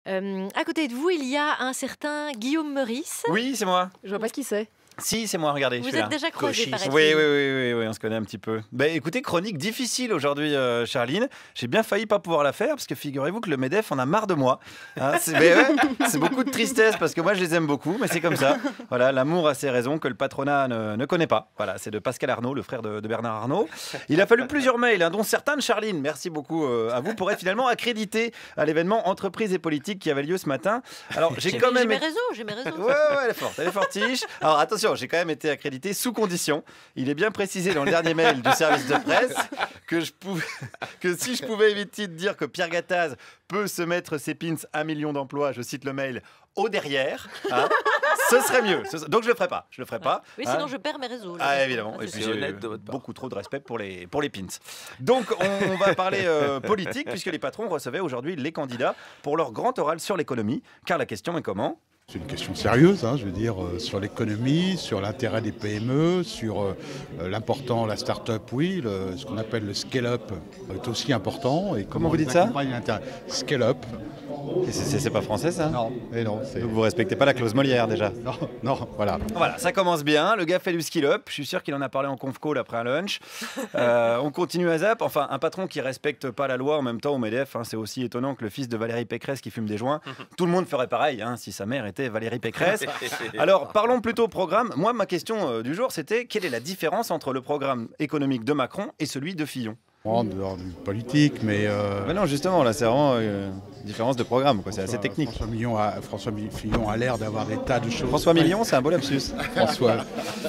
À côté de vous, il y a un certain Guillaume Meurice. Oui, c'est moi. Je vois pas qui c'est. Si, c'est moi, regardez. Vous je suis êtes là. déjà croisés, paraît-il. Oui, on se connaît un petit peu. Écoutez, chronique difficile aujourd'hui, Charline. J'ai bien failli pas pouvoir la faire parce que figurez-vous que le MEDEF en a marre de moi. Hein, c'est beaucoup de tristesse parce que moi je les aime beaucoup, mais c'est comme ça. Voilà, l'amour a ses raisons que le patronat ne connaît pas. Voilà, c'est de Pascal Arnaud, le frère de Bernard Arnault. Il a fallu plusieurs mails, hein, dont certains de Charline. Merci beaucoup à vous pour être finalement accrédité à l'événement Entreprise et politique qui avait lieu ce matin. Alors j'ai quand même. J'ai mes raisons. Ouais, elle est fortiche. Alors attention, j'ai quand même été accrédité sous condition. Il est bien précisé dans le dernier mail du service de presse que si je pouvais éviter de dire que Pierre Gattaz peut se mettre ses pins 1 million d'emplois, je cite le mail, au derrière, hein, ce serait mieux. Donc je le ferai pas. Oui, hein. sinon je perds mes réseaux. Là. Ah, évidemment. Et puis j'ai beaucoup trop de respect pour les pins. Donc on va parler politique puisque les patrons recevaient aujourd'hui les candidats pour leur grand oral sur l'économie. Car la question est comment ? C'est une question sérieuse, je veux dire, sur l'économie, sur l'intérêt des PME, sur l'important, la start-up, oui, ce qu'on appelle le scale-up est aussi important. Et comment vous dites ça ? Scale-up. C'est pas français ça ? Non. Donc vous respectez pas la clause Molière déjà ? Non, voilà. Voilà, ça commence bien. Le gars fait du skill-up. Je suis sûr qu'il en a parlé en conf call après un lunch. On continue à zap. Enfin, un patron qui respecte pas la loi en même temps au MEDEF, c'est aussi étonnant que le fils de Valérie Pécresse qui fume des joints. Tout le monde ferait pareil si sa mère était Valérie Pécresse. Alors, parlons plutôt programme. Moi, ma question du jour, c'était quelle est la différence entre le programme économique de Macron et celui de Fillon ? En dehors du politique, mais... non, justement, là, c'est vraiment différence de programme, quoi. C'est assez technique. François Fillon a l'air d'avoir des tas de choses... François Million, c'est un beau lapsus. François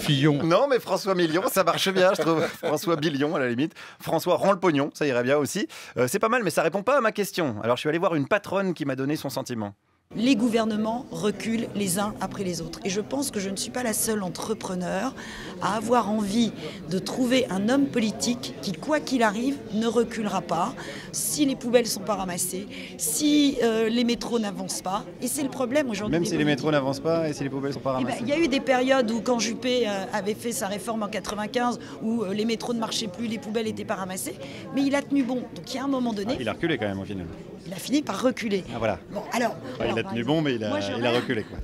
Fillon. Non, mais François Million, ça marche bien, je trouve. François Billion, à la limite. François rend le pognon, ça irait bien aussi. C'est pas mal, mais ça répond pas à ma question. Alors, je suis allé voir une patronne qui m'a donné son sentiment. Les gouvernements reculent les uns après les autres. Et je pense que je ne suis pas la seule entrepreneur à avoir envie de trouver un homme politique qui, quoi qu'il arrive, ne reculera pas si les poubelles ne sont pas ramassées, si les métros n'avancent pas. Et c'est le problème aujourd'hui. Même si les métros n'avancent pas et si les poubelles ne sont pas ramassées. Il y a eu des périodes où, quand Juppé avait fait sa réforme en 95, où les métros ne marchaient plus, les poubelles n'étaient pas ramassées, mais il a tenu bon. Donc il y a un moment donné... il a reculé quand même au final. Il a fini par reculer. Ah voilà. Bon, alors, il a tenu bon, mais il a reculé, quoi.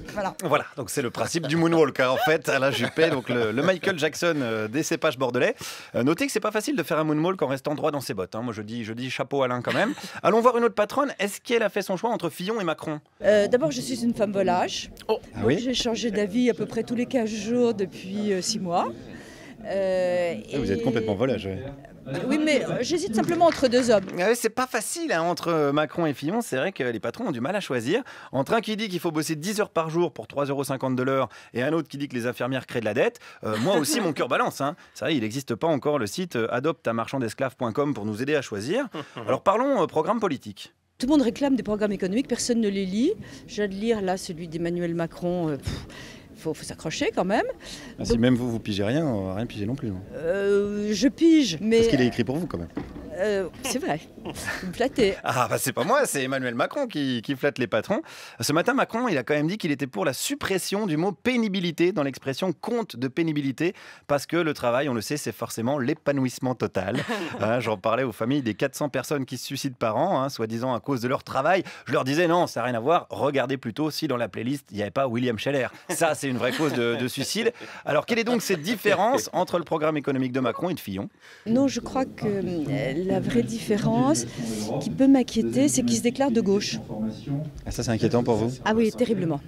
Voilà, donc c'est le principe du moonwalk, en fait, Alain Juppé, donc le Michael Jackson des cépages bordelais. Notez que c'est pas facile de faire un moonwalk en restant droit dans ses bottes. Moi, je dis chapeau Alain quand même. Allons voir une autre patronne. Est-ce qu'elle a fait son choix entre Fillon et Macron ? D'abord, je suis une femme volage. Ah oui ? J'ai changé d'avis à peu près tous les 15 jours depuis 6 mois. Vous êtes complètement volage, oui. Oui, mais j'hésite simplement entre deux hommes. C'est pas facile entre Macron et Fillon. C'est vrai que les patrons ont du mal à choisir. Entre un qui dit qu'il faut bosser 10 heures par jour pour 3,50 € de l'heure et un autre qui dit que les infirmières créent de la dette, moi aussi mon cœur balance. C'est vrai, il n'existe pas encore le site adopteunmarchandesclave.com pour nous aider à choisir. Alors parlons programme politique. Tout le monde réclame des programmes économiques, personne ne les lit. Je viens de lire là celui d'Emmanuel Macron. Faut s'accrocher quand même. Si même vous pigez rien, on va rien piger non plus. Je pige, mais... Parce qu'il est écrit pour vous quand même. C'est vrai, vous me flattez. C'est pas moi, c'est Emmanuel Macron qui flatte les patrons. Ce matin, Macron, il a quand même dit qu'il était pour la suppression du mot pénibilité dans l'expression compte de pénibilité, parce que le travail, on le sait, c'est forcément l'épanouissement total. J'en parlais aux familles des 400 personnes qui se suicident par an, soi-disant à cause de leur travail. Je leur disais non, ça n'a rien à voir. Regardez plutôt si dans la playlist, il n'y avait pas William Scheller. Ça, c'est une vraie cause de suicide. Alors, quelle est donc cette différence entre le programme économique de Macron et de Fillon ? Non, je crois que la vraie différence qui peut m'inquiéter, c'est qu'il se déclare de gauche. Ça, c'est inquiétant pour vous ? Ah oui, terriblement.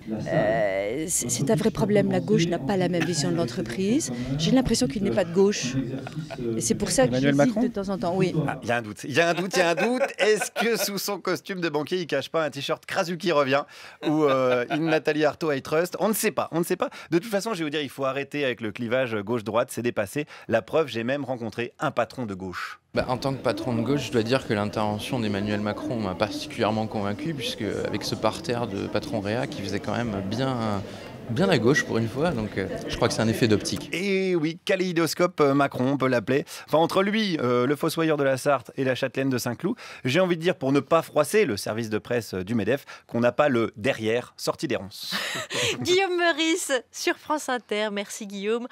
C'est un vrai problème. La gauche n'a pas la même vision de l'entreprise. J'ai l'impression qu'il n'est pas de gauche. Et c'est pour ça que j'hésite de temps en temps. Oui. Il y a un doute. Est-ce que sous son costume de banquier, il cache pas un t-shirt Krasuki revient ou une Nathalie Arthaud I Trust ? On ne sait pas. De toute façon, je vais vous dire, il faut arrêter avec le clivage gauche-droite. C'est dépassé. La preuve, j'ai même rencontré un patron de gauche. En tant que patron de gauche, je dois dire que l'intervention d'Emmanuel Macron m'a particulièrement convaincu, puisque avec ce parterre de patron réa qui faisait quand même bien à gauche pour une fois, donc je crois que c'est un effet d'optique. Et oui, kaléidoscope Macron, on peut l'appeler. Entre lui, le fossoyeur de la Sarthe et la châtelaine de Saint-Cloud, j'ai envie de dire, pour ne pas froisser le service de presse du MEDEF, qu'on n'a pas le derrière sorti des ronces. Guillaume Meurice sur France Inter. Merci Guillaume.